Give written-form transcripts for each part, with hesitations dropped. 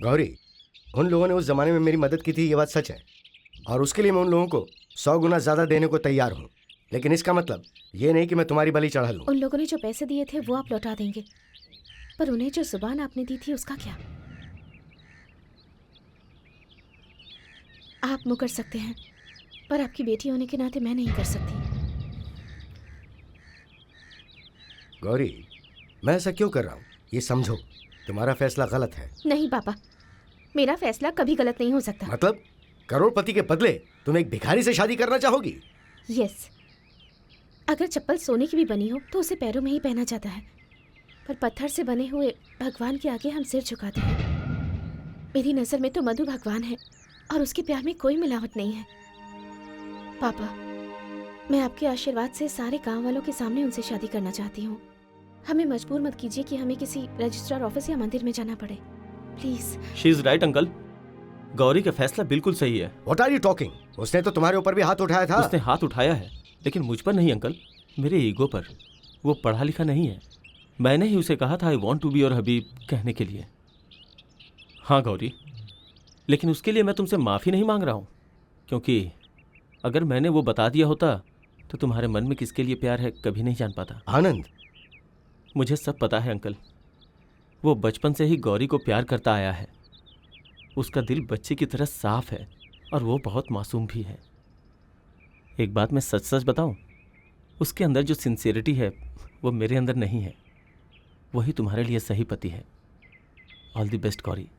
गौरी, उन लोगों ने उस जमाने में मेरी मदद की थी, ये बात सच है, और उसके लिए मैं उन लोगों को 100 गुना ज्यादा देने को तैयार हूँ। लेकिन इसका मतलब ये नहीं कि मैं तुम्हारी बलि चढ़ा लूं। उन लोगों ने जो पैसे दिए थे वो आप लौटा देंगे, पर उन्हें जो जुबान आपने दी थी उसका क्या? आप मुकर सकते हैं, पर आपकी बेटी होने के नाते मैं नहीं कर सकती। गौरी, मैं ऐसा क्यों कर रहा हूँ ये समझो। तुम्हारा फैसला गलत है। नहीं पापा, मेरा फैसला कभी गलत नहीं हो सकता। मतलब करोड़पति के बदले तुम एक भिखारी से शादी करना चाहोगी? यस, अगर चप्पल सोने की भी बनी हो तो उसे पैरों में ही पहना जाता है, पर पत्थर से बने हुए भगवान के आगे हम सिर झुकाते हैं। मेरी नज़र में तो मधु भगवान है और उसके प्यार में कोई मिलावट नहीं है। पापा, मैं आपके आशीर्वाद से सारे गांव वालों के सामने उनसे शादी करना चाहती हूँ। हमें मजबूर मत कीजिए कि हमें किसी रजिस्ट्रार ऑफिस या मंदिर में जाना पड़े, please. She is right uncle, Gauri का फैसला बिल्कुल सही है। What are you talking? उसने तो तुम्हारे ऊपर भी हाथ उठाया था। उसने हाथ उठाया है, लेकिन मुझ पर नहीं अंकल, मेरे ईगो पर। वो पढ़ा लिखा नहीं है। मैंने ही उसे कहा था I want to be your हबीब कहने के लिए। हाँ गौरी, लेकिन उसके लिए मैं तुमसे माफ़ी नहीं मांग रहा हूँ, क्योंकि अगर मैंने वो बता दिया होता तो तुम्हारे मन में किसके लिए प्यार है कभी नहीं जान पाता। आनंद, मुझे सब पता है अंकल, वो बचपन से ही गौरी को प्यार करता आया है। उसका दिल बच्चे की तरह साफ है और वो बहुत मासूम भी है। एक बात मैं सच सच बताऊं, उसके अंदर जो सिंसियरिटी है वो मेरे अंदर नहीं है। वही तुम्हारे लिए सही पति है। All the best Gauri.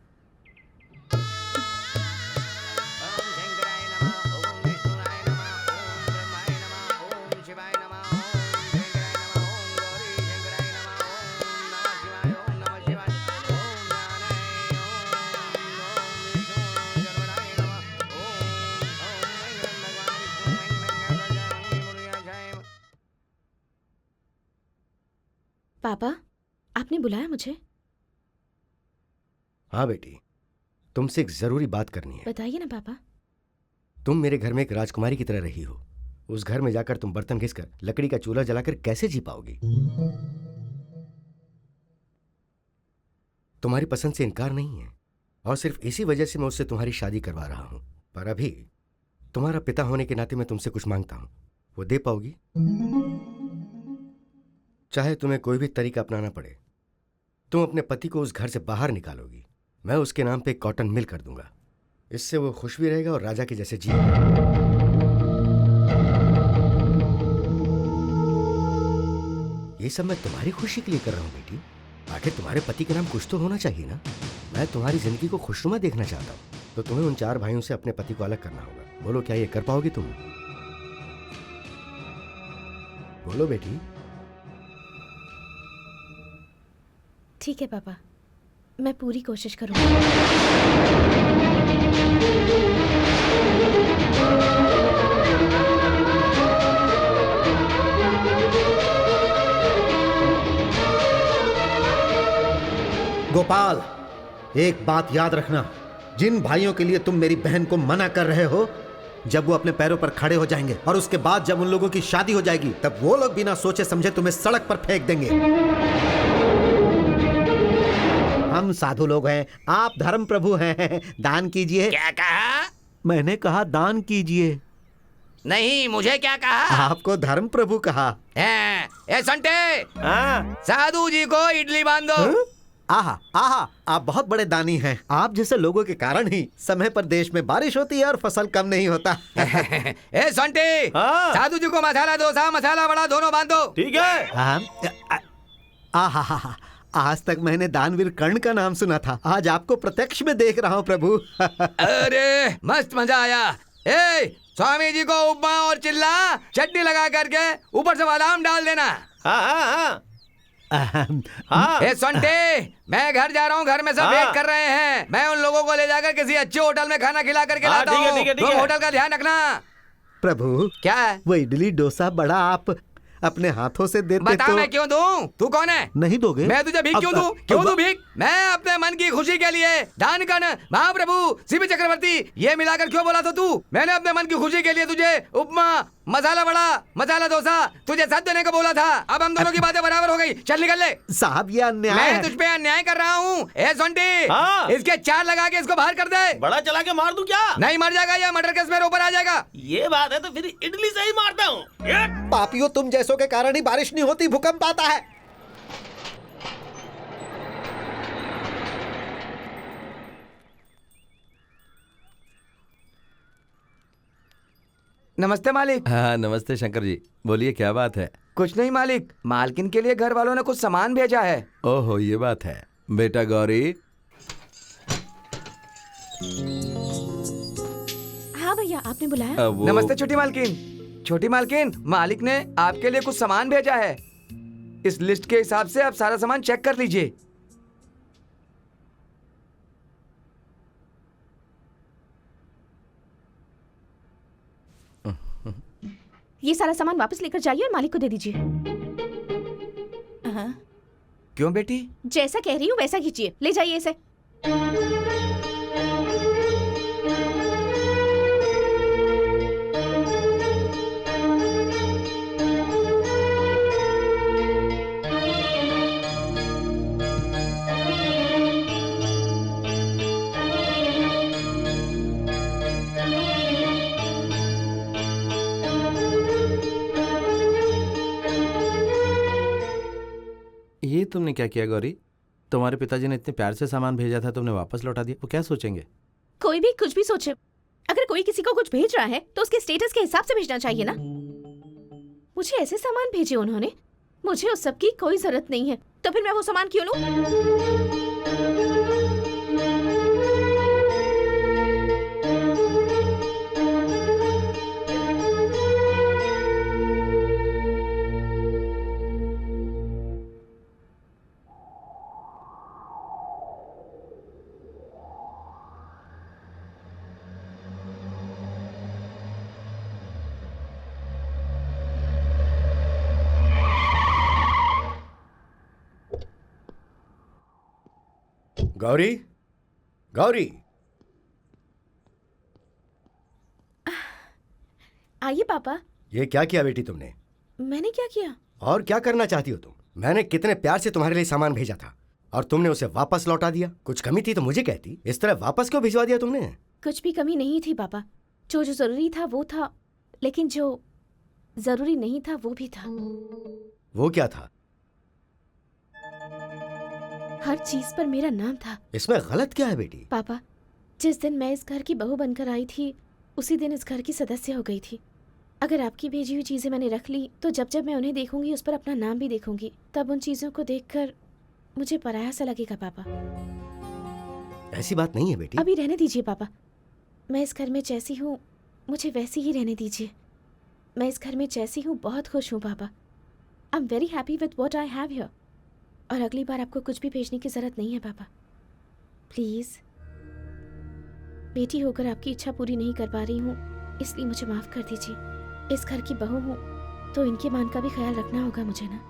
पापा, आपने बुलाया मुझे? हाँ बेटी, तुमसे एक जरूरी बात करनी है। बताइए ना पापा। तुम मेरे घर में एक राजकुमारी की तरह रही हो। उस घर में जाकर तुम बर्तन घिसकर लकड़ी का चूल्हा जलाकर कैसे जी पाओगी? तुम्हारी पसंद से इनकार नहीं है, और सिर्फ इसी वजह से मैं उससे तुम्हारी शादी करवा रहा हूं। पर अभी तुम्हारा पिता होने के नाते मैं तुमसे कुछ मांगता हूं, वो दे पाओगी? चाहे तुम्हें कोई भी तरीका अपनाना पड़े, तुम अपने पति को उस घर से बाहर निकालोगी। मैं उसके नाम पे एक कॉटन मिल कर दूंगा। इससे वो खुश भी रहेगा और राजा के जैसे जिएगा। ये सब मैं तुम्हारी खुशी के लिए कर रहा हूं बेटी। आखिर तुम्हारे पति के नाम कुछ तो होना चाहिए ना। मैं तुम्हारी जिंदगी को खुशनुमा देखना चाहता हूं, तो तुम्हें उन 4 भाइयों से अपने पति को अलग करना होगा। बोलो, क्या ये कर पाओगी तुम? बोलो बेटी। ठीक है पापा, मैं पूरी कोशिश करूंगी। गोपाल, एक बात याद रखना, जिन भाइयों के लिए तुम मेरी बहन को मना कर रहे हो, जब वो अपने पैरों पर खड़े हो जाएंगे और उसके बाद जब उन लोगों की शादी हो जाएगी, तब वो लोग बिना सोचे समझे तुम्हें सड़क पर फेंक देंगे। हम साधु लोग हैं, आप धर्म प्रभु हैं, दान कीजिए। क्या कहा? मैंने कहा दान कीजिए। नहीं, मुझे क्या कहा? आपको धर्म प्रभु कहा। ए संटे, हाँ? साधु जी को इडली बांध दो। आहा आहा, आप बहुत बड़े दानी हैं। आप जैसे लोगों के कारण ही समय पर देश में बारिश होती है और फसल कम नहीं होता। ए संटे, साधु जी को मसाला डोसा, मसाला वड़ा दोनों बांध दो। ठीक है। आहा, आज तक मैंने दानवीर कर्ण का नाम सुना था, आज आपको प्रत्यक्ष में देख रहा हूँ प्रभु। अरे मस्त मजा आया। ए स्वामी जी को उपमा और चिल्ला चटनी लगा करके ऊपर से बादाम डाल देना। हाँ। ए संटे, मैं घर जा रहा हूँ, घर में सब वेट कर रहे हैं। मैं उन लोगों को ले जाकर किसी अच्छे होटल में खाना खिला करके लाता हूँ। तुम होटल का ध्यान रखना। प्रभु, क्या है? वो इडली डोसा बड़ा आप अपने हाथों से देते बता तो मैं क्यों दूं? तू कौन है? नहीं दोगे? मैं तुझे भीख क्यों दूं? क्यों दूं भीख? मैं अपने मन की खुशी के लिए दान कर्ण, महाप्रभु, शिव चक्रवर्ती ये मिलाकर क्यों बोला था तू? मैंने अपने मन की खुशी के लिए तुझे उपमा मसाला वड़ा, मसाला डोसा, तुझे साथ देने को बोला था। अब हम दोनों की बातें बराबर हो गई। चल निकल ले। साहब ये अन्याय मैं है। तुझ पे अन्याय कर रहा हूँ। ए सोंटी, हाँ। इसके 4 लगा के इसको बाहर कर दे। बड़ा चला के मार दूं क्या? नहीं मर जाएगा या मर्डर केस मेरे ऊपर आ जाएगा। ये बात है तो फिर इडली से ही मारता हूँ। पापियों, तुम जैसों के कारण ही बारिश नहीं होती, भूकंप आता है। नमस्ते मालिक। हाँ नमस्ते शंकर जी, बोलिए क्या बात है। कुछ नहीं मालिक, मालकिन के लिए घर वालों ने कुछ सामान भेजा है। ओहो ये बात है। बेटा गौरी। हाँ भैया, आपने बुलाया? नमस्ते छोटी मालकिन। छोटी मालकिन, मालिक ने आपके लिए कुछ सामान भेजा है। इस लिस्ट के हिसाब से आप सारा सामान चेक कर लीजिए। ये सारा सामान वापस लेकर जाइए और मालिक को दे दीजिए। क्यों बेटी? जैसा कह रही हूँ वैसा खींचिए, ले जाइए इसे। ये तुमने क्या किया गौरी? तुम्हारे पिताजी ने इतने प्यार से सामान भेजा था, तुमने वापस लौटा दिया। वो क्या सोचेंगे? कोई भी कुछ भी सोचे, अगर कोई किसी को कुछ भेज रहा है तो उसके स्टेटस के हिसाब से भेजना चाहिए ना। मुझे ऐसे सामान भेजे उन्होंने, मुझे उस सब की कोई जरूरत नहीं है, तो फिर मैं वो सामान क्यों लूं? गौरी, गौरी, आइए पापा। ये क्या किया बेटी तुमने? मैंने क्या किया? और क्या करना चाहती हो तुम? मैंने कितने प्यार से तुम्हारे लिए सामान भेजा था और तुमने उसे वापस लौटा दिया। कुछ कमी थी तो मुझे कहती। इस तरह वापस क्यों भिजवा दिया तुमने? कुछ भी कमी नहीं थी पापा, जो जरूरी था वो था, लेकिन जो जरूरी नहीं था वो भी था। वो क्या था? हर चीज पर मेरा नाम था। इसमें गलत क्या है बेटी? पापा, जिस दिन मैं इस घर की बहू बनकर आई थी उसी दिन इस घर की सदस्य हो गई थी। अगर आपकी भेजी हुई चीजें मैंने रख ली तो जब जब मैं उन्हें देखूंगी उस पर अपना नाम भी देखूंगी, तब उन चीजों को देखकर मुझे पराया सा लगेगा पापा। ऐसी बात नहीं है बेटी। अभी रहने दीजिए पापा, मैं इस घर में जैसी हूँ मुझे वैसी ही रहने दीजिए। मैं इस घर में जैसी हूँ बहुत खुश हूँ पापा। I am very happy with what I have here. और अगली बार आपको कुछ भी भेजने की जरूरत नहीं है पापा। प्लीज, बेटी होकर आपकी इच्छा पूरी नहीं कर पा रही हूँ, इसलिए मुझे माफ कर दीजिए। इस घर की बहू हूँ तो इनके मान का भी ख्याल रखना होगा मुझे ना।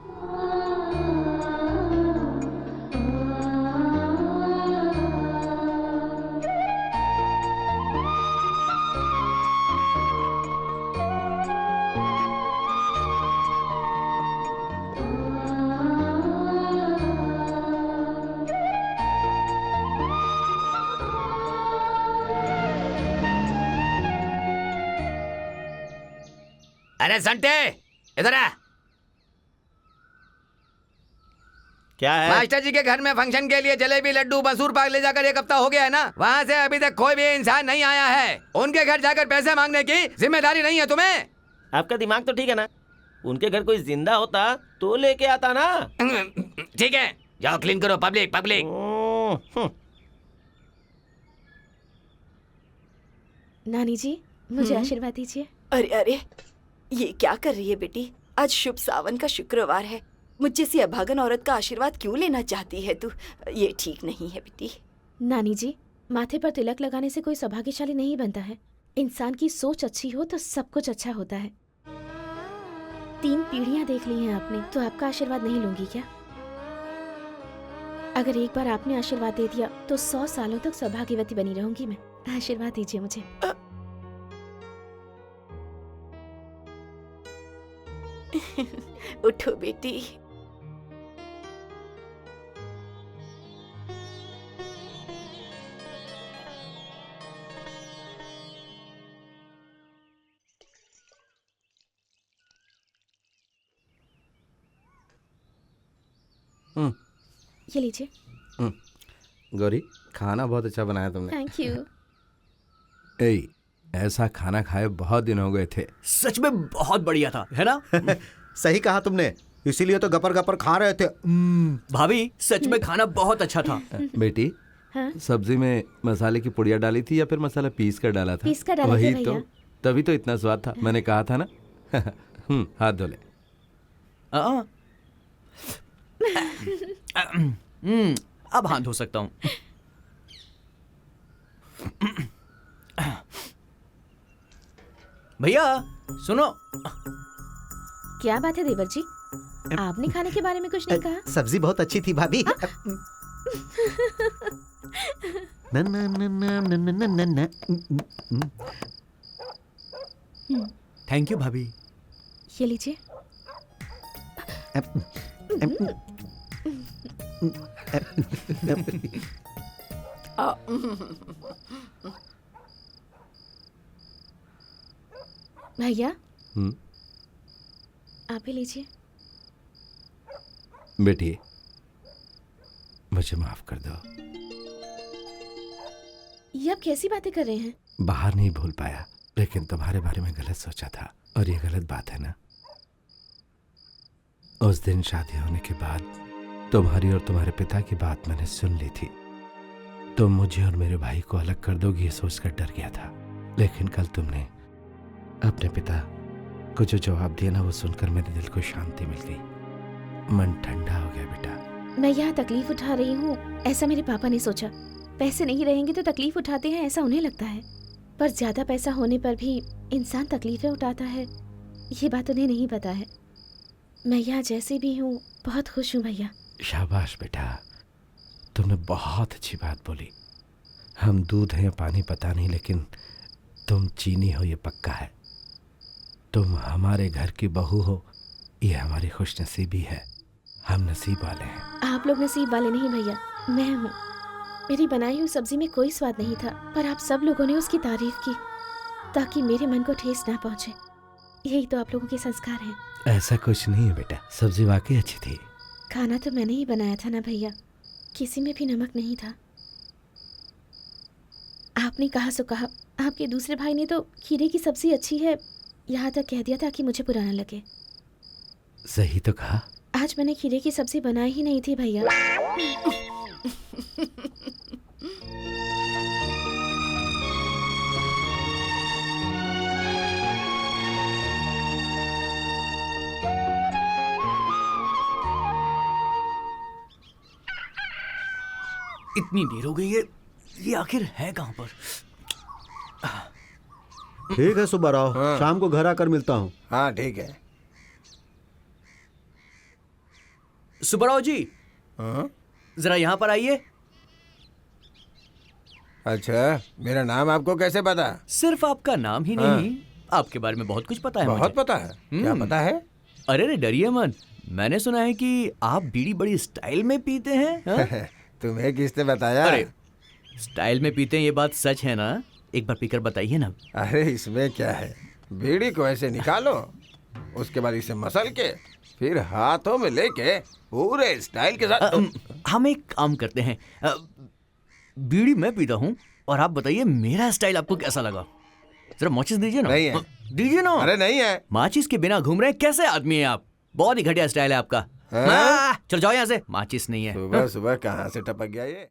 अरे संटे, इधर आ। क्या है? मास्टर जी के घर में फंक्शन के लिए जलेबी लड्डू मसूर पाक ले जाकर 1 हफ्ता हो गया है ना। वहाँ से अभी तक कोई भी इंसान नहीं आया है। उनके घर जाकर पैसे मांगने की जिम्मेदारी नहीं है तुम्हें। आपका दिमाग तो ठीक है ना? उनके घर कोई जिंदा होता तो लेके आता ना। ठीक है, जाओ क्लीन करो। Public public. नानी जी, मुझे आशीर्वाद दीजिए। अरे अरे, ये क्या कर रही है बेटी? आज शुभ सावन का शुक्रवार है, मुझ जैसी अभागन औरत का आशीर्वाद क्यों लेना चाहती है तू? ये ठीक नहीं है बेटी। नानी जी, माथे पर तिलक लगाने से कोई सौभाग्यशाली नहीं बनता है। इंसान की सोच अच्छी हो तो सब कुछ अच्छा होता है। 3 पीढ़ियां देख ली हैं आपने, तो आपका आशीर्वाद नहीं लूंगी क्या? अगर एक बार आपने आशीर्वाद दे दिया तो 100 सालों तक सौभाग्यवती बनी रहूंगी मैं। आशीर्वाद दीजिए मुझे। उठो बेटी। ये लीजिए। गौरी, खाना बहुत अच्छा बनाया तुमने। Thank you. ए, ऐसा खाना खाए बहुत दिन हो गए थे। सच में बहुत बढ़िया था, है ना? सही कहा तुमने, इसीलिए तो गपर गपर खा रहे थे। भाभी, सच में खाना बहुत अच्छा था। बेटी, हाँ? सब्जी में मसाले की पुड़िया डाली थी या फिर मसाला पीस कर डाला था? पीस कर डाला था वही भैया। तो, तभी तो इतना स्वाद था। मैंने कहा था ना। हाथ धो ले। अब हाथ धो सकता हूँ। भैया सुनो। क्या बात है देवर जी, आपने खाने के बारे में कुछ नहीं कहा? सब्जी बहुत अच्छी थी भाभी। न न न न न न न न। थैंक यू भाभी। ये लीजिए। भैया आप ही लीजिए। बेटी, मुझे माफ कर दो। ये आप कैसी बातें कर रहे हैं? बाहर नहीं भूल पाया, लेकिन तुम्हारे बारे में गलत सोचा था, और ये गलत बात है ना। उस दिन शादी होने के बाद तुम्हारी और तुम्हारे पिता की बात मैंने सुन ली थी। तुम मुझे और मेरे भाई को अलग कर दोगी ये सोचकर डर गया था, लेकिन कल तुमने अपने पिता को जो जवाब दिया ना, वो सुनकर मेरे दिल को शांति मिल गई। मन ठंडा हो गया बेटा। मैं यहाँ तकलीफ उठा रही हूँ ऐसा मेरे पापा ने सोचा। पैसे नहीं रहेंगे तो तकलीफ उठाते हैं ऐसा उन्हें लगता है, पर ज्यादा पैसा होने पर भी इंसान तकलीफें उठाता है, ये बात उन्हें नहीं पता है। मैं यहाँ जैसी भी हूँ बहुत खुश हूँ भैया। शाबाश बेटा, तुमने बहुत अच्छी बात बोली। हम दूध हैं या पानी पता नहीं, लेकिन तुम चीनी हो ये पक्का है। तुम हमारे घर की बहू हो, ये हमारी खुशनसीबी है। हम नसीब वाले हैं। आप लोग नसीब वाले नहीं भैया, मैं हूँ। मेरी बनाई हुई सब्जी में कोई स्वाद नहीं था, पर आप सब लोगों ने उसकी तारीफ की ताकि मेरे मन को ठेस ना पहुँचे। यही तो आप लोगों के संस्कार हैं। ऐसा कुछ नहीं है बेटा, सब्जी वाकई अच्छी थी। खाना तो मैंने ही बनाया था ना भैया, किसी में भी नमक नहीं था। आपने कहा सो कहा। आपके दूसरे भाई ने तो खीरे की सब्जी अच्छी है यहाँ तक कह दिया ताकि मुझे बुरा न लगे। सही तो कहा। आज मैंने खीरे की सब्जी बनाई ही नहीं थी भैया। इतनी देर हो गई है, ये आखिर है कहाँ पर? ठीक है सुब्बाराव, शाम को घर आकर मिलता हूँ। हाँ ठीक है। सुब्बाराव जी, हाँ? जरा यहाँ पर आइए। अच्छा, मेरा नाम आपको कैसे पता? सिर्फ आपका नाम ही नहीं, आपके बारे में बहुत कुछ पता है। बहुत मुझे पता है। क्या पता है? अरे रे डरिए मत, मैंने सुना है कि आप बीड़ी बड़ी स्टाइल में पीते हैं। हाँ? तुम्हें किसने बताया? अरे स्टाइल में पीते हैं, ये बात सच है ना? एक बार पीकर बताइए ना। अरे इसमें क्या है, बीड़ी को ऐसे निकालो, उसके बाद इसे मसल के फिर हाथों में लेके पूरे स्टाइल के साथ हम एक काम करते हैं, बीड़ी मैं पीता हूँ और आप बताइए मेरा स्टाइल आपको कैसा लगा। जरा माचिस दीजिए ना। नहीं है। दीजिए ना। अरे नहीं है। माचिस के बिना घूम रहे हैं, कैसे आदमी है आप? बहुत ही घटिया स्टाइल है आपका। हाँ? चल जाओ यहाँ से, माचिस नहीं है। सुबह सुबह कहाँ से टपक गया ये?